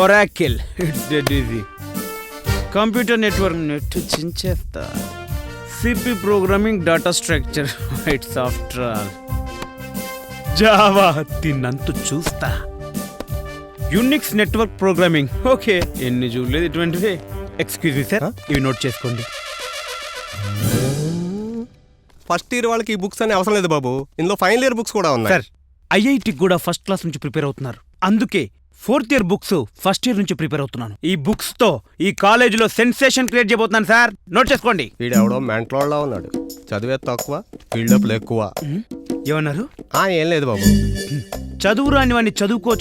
Oracle, it's dead easy. Computer network net చించేస్తా. CP programming, data structure, it's after all Java, తిన్నంత చూస్తా. Unix network programming, okay, ఎన్ని చూడలేదు ఇటువంటివి. Excuse me sir, ఇవి note చేసుకోండి. ఫస్ట్ ఇయర్ వాళ్ళకి ఈ బుక్స్ అనే అవసరం లేదు బాబు, ఇందులో ఫైనల్ ఇయర్ బుక్స్ కూడా ఉన్నాయి. సార్, ఐఐటికి కూడా ఫస్ట్ క్లాస్ నుంచి ప్రిపేర్ అవుతున్నారు, అందుకే fourth year books first year నుంచి ప్రిపేర్ అవుతున్నాను. ఈ బుక్స్ తో ఈ కాలేజీలో సెన్సేషన్ క్రియేట్ చేయబోతున్నాను సార్, నోట్ చేసుకోండి. వీడెవడో మెంటలోడ్లా ఉన్నాడు, చదివే తక్కువ బిల్డప్లు ఎక్కువ. ఏమన్నారు? ఏం లేదు బాబు. చదువు రాని వాడిని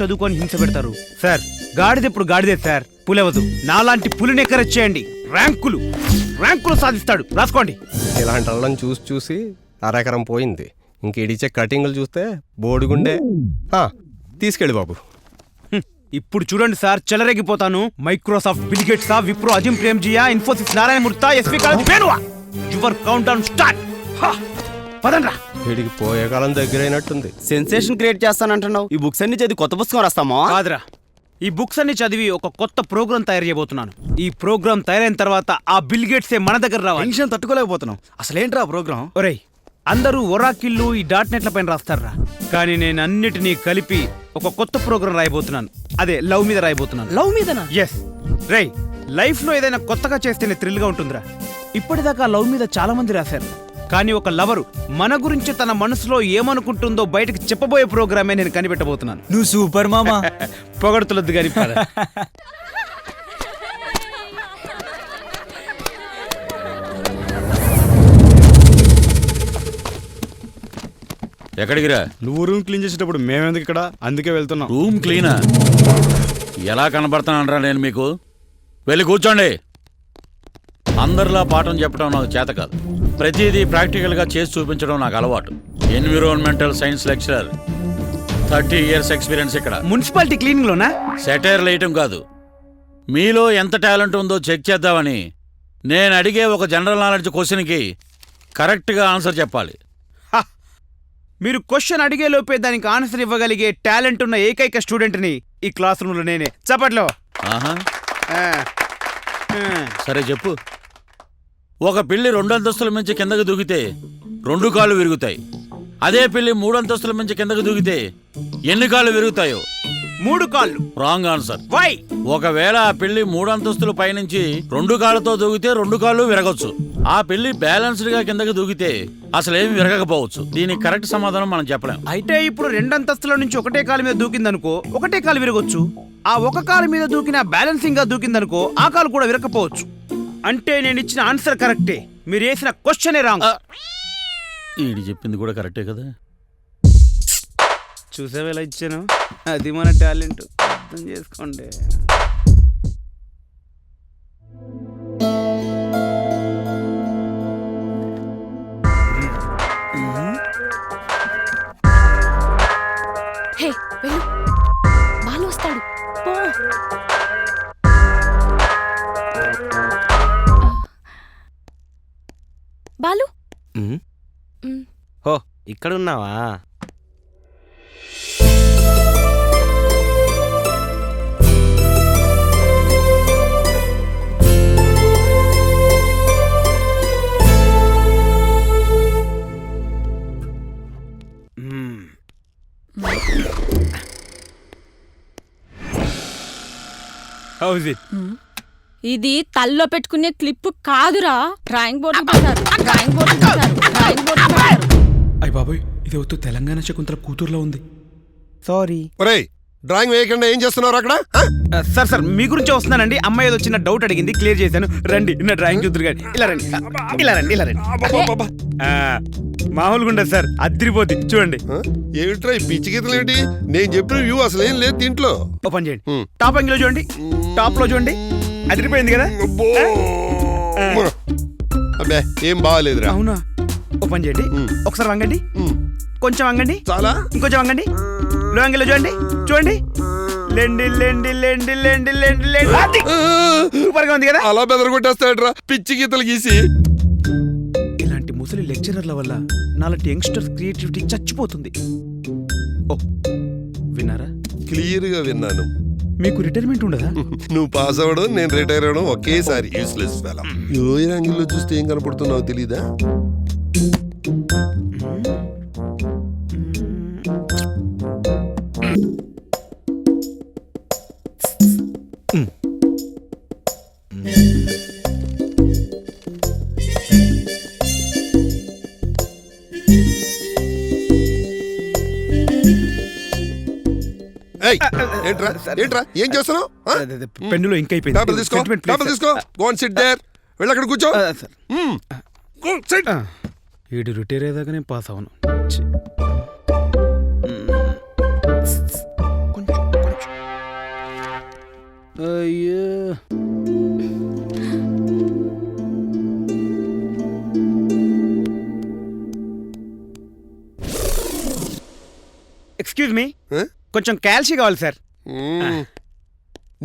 చదువుకొని హింస పెడతారు సార్. గాడిదెప్పుడు గాడిదే సార్, పులవదు. నాలాంటి పులిని ఎంకరేజ్ చేయండి, ర్యాంకులు సాధిస్తాడు, రాసుకోండి. ఇలాంటి వాళ్ళని చూసి అరెకరం పోయింది. ఇంక ఇడిచే కటింగ్లు చూస్తే బోడిగుండే. తీసుకెళ్ళి బాబు. ఇప్పుడు చూడండి సార్, చెలరేగిపోతాను. Microsoft, Bill Gates, Wipro, Azim ప్రేమ్జియా, ఇన్ఫోసిస్, నారాయణమూర్తి, ఎస్పీ కాలేజ్, పేరువా. Your countdown start. పదండ్రా. వీడికి పోయే కాలం దగ్గరైనట్టుంది. సెన్సేషన్ క్రియేట్ చేస్తానంటున్నావు, ఈ బుక్స్ అన్ని చదివి కొత్త పుస్తకం రాస్తామా? కాదురా, ఈ బుక్స్ అన్ని చదివి ఒక కొత్త ప్రోగ్రామ్ తయారు చేయబోతున్నాను. ఈ ప్రోగ్రామ్ తయారైన తర్వాత ఆ బిల్ గేట్సే మన దగ్గర రావాలి. టెన్షన్ తట్టుకోలేకపోతున్నాం. అసలేంట్రా ప్రోగ్రామ్? ఒరేయ్, అందరూ ఒరాకిళ్ళు ఈ డాట్ నెట్ల పైన రాస్తారా, కానీ నేను అన్నిటినీ కలిపి ఒక కొత్త ప్రోగ్రామ్ రాయబోతున్నాను. అదే లవ్ మీద రాయబోతున్నాను. లవ్ మీదనా? ఎస్ రేయ్, లైఫ్ లో ఏదైనా కొత్తగా చేస్తేనే థ్రిల్ గా ఉంటుందిరా. ఇప్పటిదాకా లవ్ మీద చాలా మంది రాశారు, కానీ ఒక లవరు మన గురించి తన మనసులో ఏమనుకుంటుందో బయటకు చెప్పబోయే ప్రోగ్రామే నేను కనిపెట్టబోతున్నాను. నువ్వు సూపర్ మామా. పొగడుతులద్దు గాని పద. ఎక్కడికి రా? నువ్వు రూమ్ క్లీన్ చేసేటప్పుడు మేమెందుకు ఇక్కడ, అందుకే వెళ్తున్నాం. రూమ్ క్లీనా? ఎలా కనబడుతున్నానరా నేను మీకు? వెళ్ళి కూర్చోండి. అందరిలా పాఠం చెప్పడం నాకు చేత కాదు, ప్రతిదీ ప్రాక్టికల్గా చేసి చూపించడం నాకు అలవాటు. Environmental science lecturer, 30 years experience ఇక్కడ. మున్సిపాలిటీ క్లీనింగ్ లోనా? సెటైర్ వేయటం కాదు, మీలో ఎంత టాలెంట్ ఉందో చెక్ చేద్దామని నేను అడిగే ఒక జనరల్ నాలెడ్జ్ క్వశ్చన్కి కరెక్ట్గా ఆన్సర్ చెప్పాలి. మీరు క్వశ్చన్ అడిగే లోపే దానికి ఆన్సర్ ఇవ్వగలిగే టాలెంట్ ఉన్న ఏకైక స్టూడెంట్ని ఈ క్లాస్ రూమ్లో నేనే. చప్పట్లో. ఆహా, సరే చెప్పు. ఒక పిల్లి 2 అంతస్తుల మించి కిందకు దూకితే 2 కాళ్ళు విరుగుతాయి. అదే పిల్లి 3 అంతస్తుల మించి కిందకు దూకితే ఎన్ని కాళ్ళు విరుగుతాయో? 3 కాళ్ళు. Wrong answer. వై? ఒకవేళ ఆ పిల్లి 3 అంతస్తుల పైనుంచి 2 కాళ్ళతో దూకితే 2 కాళ్ళు విరగొచ్చు. ఆ పిల్లి బ్యాలెన్స్డ్ గా కిందకి దూకితే అసలేమి విరగకపోవచ్చు. దీనికి కరెక్ట్ సమాధానం మనం చెప్పలేం. అయితే ఇప్పుడు 2 అంతస్తుల నుంచి ఒకటే కాలు మీద దూకిందనుకో, ఒకటే కాలు విరగొచ్చు. ఆ ఒక కాలు మీద దూకిన బ్యాలెన్సింగ్ గా దూకిందనుకో, ఆ కాలు కూడా విరగకపోవచ్చు. అంటే నేను ఇచ్చిన ఆన్సర్ కరెక్టే, మీరు వేసిన క్వశ్చనే రాంగ్. ఈడి చెప్పింది కూడా కరెక్టే కదా. చూసావు ఎలా ఇచ్చాను? అది మన టాలెంట్, అర్థం చేసుకోండి. హే వెళ్ళు, బాలు వస్తాడు, పో. బాలు, హో, ఇక్కడున్నావా? How's it? ఇది తల్లో పెట్టుకునే క్లిప్ కాదురా, డ్రాయింగ్ బోర్డు పెట్టారు. అయ్య బాబోయ్, ఇది వద్దు, తెలంగాణ శకుంతల కూతురులో ఉంది. సారీ. ఒరేయ్, డ్రాయింగ్ వేయకుండా ఏం చేస్తున్నారు అక్కడ? సార్ మీ గురించి వస్తున్నానండి. అమ్మాయి ఏదో చిన్న డౌట్ అడిగింది, క్లియర్ చేశాను. రండి, నా డ్రాయింగ్ చూద్దరు కానీ. ఇలా రండి. మామూలుగా ఉండదు సార్, అద్దరిపోద్ది, చూడండి. ఏమిట్రా ఈ పిచ్చి గీతలు ఏంటి? నేను చెప్పిన వ్యూ అసలు ఏం లేదు దీంట్లో. ఓ పని చేయండి, టాప్ యాంగిల్ చూడండి, టాప్ లో చూడండి, అదిరిపోయింది కదా. అబ్బే, ఏం బాగాలేదురా. అవునా? ఓ పని చేయండి, ఒకసారి వంగండి, కొంచెం వంగండి, చాలా, ఇంకొంచెం వంగండి, లో యాంగిల్ చూడండి, సూపర్ గా ఉంది కదా. అలా బెదరగొట్టేస్తాడ్రా పిచ్చి గీతలు గీసి. ఇలాంటి ముసలి లెక్చరర్ల వల్ల నాలాంటి యంగ్స్టర్స్ క్రియేటివిటీ చచ్చిపోతుంది. ఓ విన్నారా? క్లియర్ గా విన్నాను. మీకు రిటైర్మెంట్ ఉండదా? నువ్వు పాస్ అవ్వడం నేను రిటైర్ అవ్వడం ఒకేసారి యూస్లెస్ ఫెలో. నువ్వు ఏ యాంగిల్లో చూస్తే ఏం కనపడుతున్నావు తెలీదా? ఏయ్, ఏంట్రా ఏంట్రా ఏం చేస్తున్నావు? ఆ? పెన్నులో ఇంక్ అయిపోయింది. పేపర్ తీసుకో, Sentiment, please, పేపర్ sir. తీసుకో. Go and sit there. వెళ్ళి అక్కడ కూర్చో. Sir Go, sit. వీడు రిటైర్ అయ్యేదాకా నేను పాస్ అవను. ఛీ. కొంచెం. అయ్యో ఎక్స్క్యూజ్ మీ, ఏ? కొంచెం క్యాల్షియం కావాలి సార్. మ్మ్.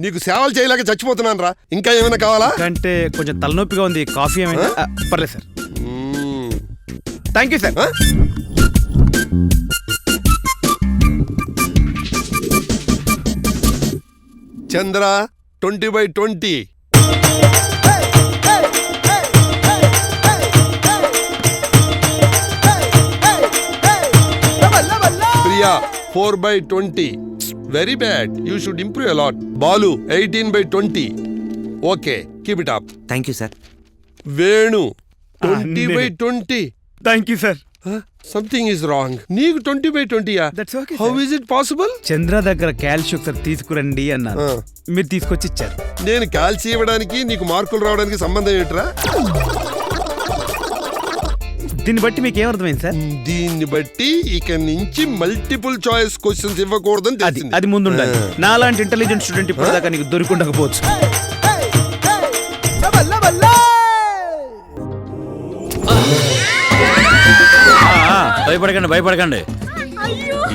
నీకు సేవలు చేయలేక చచ్చిపోతున్నాను రా. ఇంకా ఏమైనా కావాలా? అంటే కొంచెం తలనొప్పిగా ఉంది, కాఫీ ఏమైనా? పర్లేదు సార్. మ్మ్. Thank you sir. ఆ? Chandra 20/20. Priya 4/20. Very bad. You should improve a lot. Balu 18/20. Okay, keep it up. Thank you sir. Venu 20/20. Thank you sir. Something is wrong. నీకు 20/20. That's okay, how sir. Is it possible? Chandra దగ్గర calcium ఒకసారి తీసుకురండి అన్నారు, ఆ. మీరు తీసుకొచ్చి ఇచ్చారు. నేను కాల్చి ఇవ్వడానికి నీకు మార్కులు రావడానికి సంబంధం ఏంట్రా? దీన్ని బట్టి మీకు ఏమర్థమైంది సార్? దీన్ని బట్టి ఇక నుంచి మల్టిపుల్ చాయిస్ క్వశ్చన్స్ ఇవ్వకూడదని అది తెలిసింది. అది ముందు ఉండాలి. ఆ. నాలాంటి ఇంటెలిజెంట్ స్టూడెంట్ ఇప్పటిదాకా నీకు దొరికుండకపోవచ్చు. భయపడకండి భయపడకండి.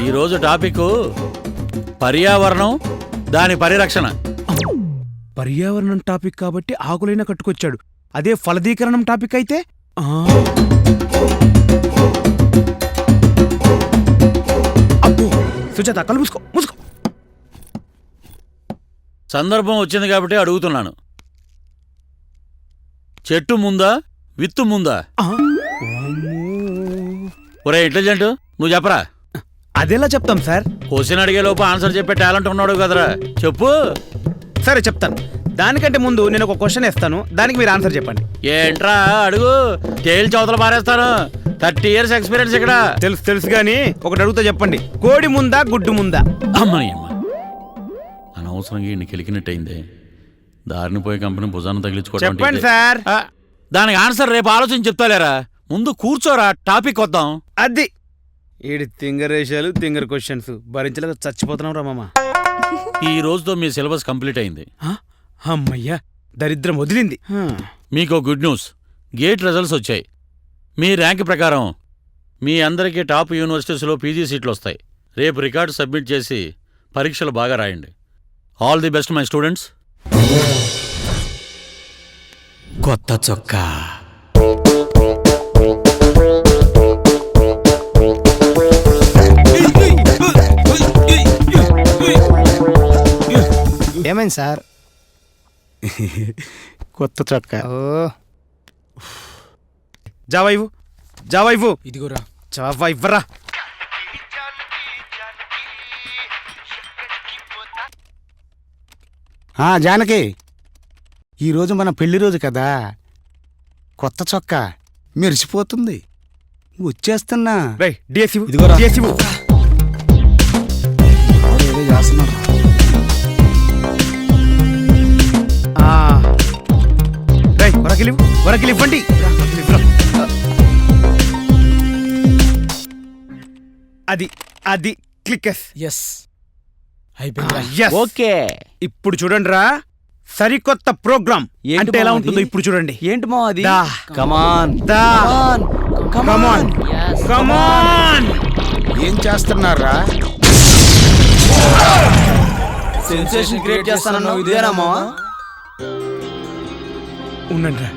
ఈరోజు టాపిక్ పర్యావరణం, దాని పరిరక్షణ. పర్యావరణం టాపిక్ కాబట్టి ఆకులైనా కట్టుకొచ్చాడు. అదే ఫలదీకరణం టాపిక్ అయితే అబ్బో, సుజాత కళ్ళు మూసుకో మూసుకో. సందర్భం వచ్చింది కాబట్టి అడుగుతున్నాను. చెట్టు ముందా, విత్తు ముందా? ఒరే ఇంటెలిజెంట్, నువ్వు చెప్పరా. అదెలా చెప్తాం సార్? క్వశ్చన్ అడిగే లోపు ఆన్సర్ చెప్పే టాలెంట్ ఉన్నాడు కదరా, చెప్పు. సరే చెప్తాను. దానికంటే ముందు నేను ఒక క్వశ్చన్ ఇస్తాను, దానికి మీరు ఆన్సర్ చెప్పండి. ఏంట్రా అడుగు, తేల్చి అవతల పారేస్తాను. 30 years ఎక్స్పీరియన్స్ ఇక్కడ. తెలుసు తెలుసు కానీ ఒకటి అడుగుతా చెప్పండి. కోడి ముందా గుడ్డు ముందా? అమ్మని అమ్మ, అనవసరంగా ఇన్ని కెలికినట్టయింది. దారిని పోయే కంపెనీ భుజాన్ని తగిలించుకోవడం చెప్పండి అంటే సార్. ఆ, దానికి ఆన్సర్ రేపు ఆలోచించి చెప్తాలేరా. ముందు కూర్చోరా, టాపిక్ వద్దాం. అది ఈడి తింగరేషాలు తింగర్ క్వశ్చన్స్ భరించలేక చచ్చిపోతున్నాం రా మామ. ఈ రోజుతో మీ సిలబస్ కంప్లీట్ అయింది. అమ్మయ్యా, దరిద్రం వదిలింది. మీకు గుడ్ న్యూస్, గేట్ రిజల్ట్స్ వచ్చాయి. మీ ర్యాంక్ ప్రకారం మీ అందరికీ టాప్ యూనివర్సిటీస్లో పీజీ సీట్లు వస్తాయి. రేపు రికార్డు సబ్మిట్ చేసి పరీక్షలు బాగా రాయండి. All the best my students. కొత్త చొక్కా. ఏమైంది సార్? కొత్త చొక్క. జావా ఇవ్వు, జావా ఇవ్వు. ఇదిగోరా. జావా ఇవ్వరా. జానకి, ఈరోజు మన పెళ్లి రోజు కదా, కొత్త చొక్కా మెరిసిపోతుంది. వచ్చేస్తున్నా. రేయ్ డిఎస్ ఇవ్వు, ఇదిగోరా. డిఎస్ ఇవ్వు. ఏదో చేస్తున్నారు. రేయ్ వరకిలివ్వు, వరకిలి ఇవ్వండి. అది అది క్లిక్కస్. ఎస్ అయిపోయింది. Yes. ఓకే. ఇప్పుడు చూడండి రా, సరికొత్త ప్రోగ్రామ్ ఏంటి అంటే ఎలా మామ ఉంటుందో అది? ఇప్పుడు చూడండి. ఏంటి మా అది? దా. కమాన్ దా. Come on. Come on. ఏం చేస్తున్నారా? సెన్సేషన్ క్రియేట్ చేస్తానన్నావు, ఇదేనా మావా? ఉండండి రా,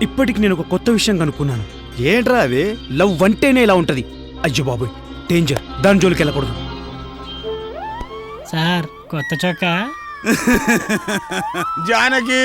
ఇప్పటికి నేను ఒక కొత్త విషయం కనుక్కున్నాను. ఏంట్రా అది? లవ్ అంటేనే ఇలా ఉంటది. అయ్యో బాబోయ్, డేంజర్, దాని జోలికి వెళ్ళకూడదు. సార్ కొత్త చొక్కా జానకి